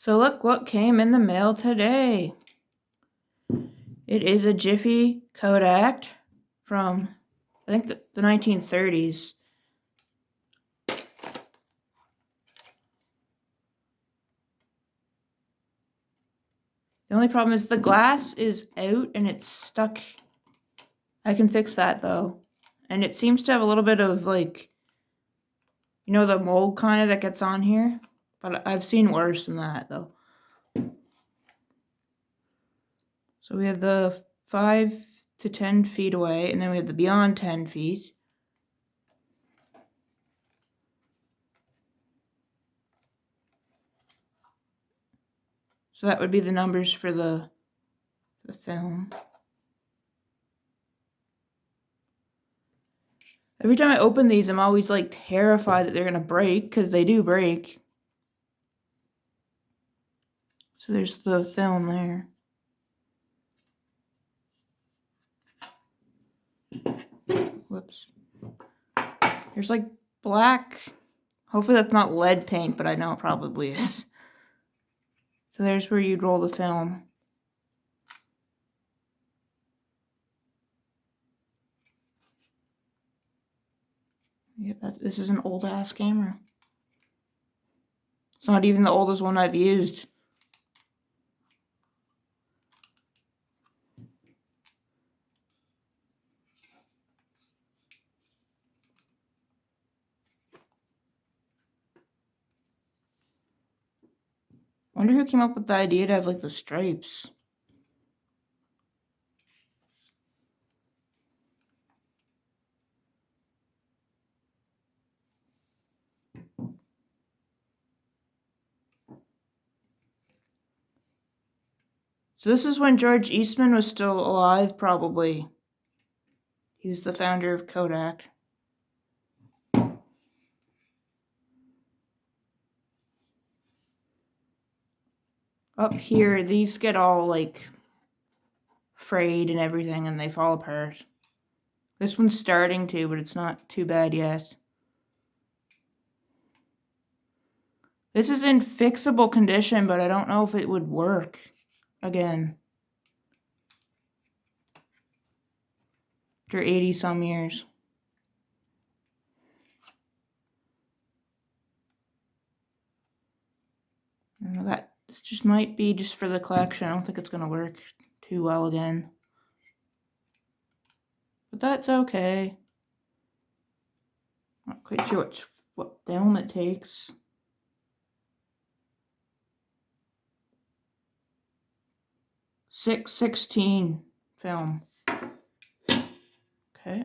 So look what came in the mail today. It is a Jiffy Kodak from, I think, the 1930s. The only problem is the glass is out and it's stuck. I can fix that though. And it seems to have a little bit of, like, you know, the mold kind of that gets on here. But I've seen worse than that though. So we have the 5 to 10 feet away, and then we have the beyond 10 feet. So that would be the numbers for the film. Every time I open these, I'm always like terrified that they're going to break, because they do break. So there's the film there. Whoops. There's like black. Hopefully that's not lead paint, but I know it probably is. So there's where you'd roll the film. Yeah, this is an old ass camera. It's not even the oldest one I've used. Wonder who came up with the idea to have like the stripes. So this is when George Eastman was still alive, probably. He was the founder of Kodak. Up here, these get all like frayed and everything, and they fall apart. This one's starting to, but it's not too bad yet. This is in fixable condition, but I don't know if it would work again. After 80 some years. I don't know, that this just might be just for the collection. I don't think it's gonna work too well again. But that's okay. Not quite sure what film it takes. .616 film. Okay.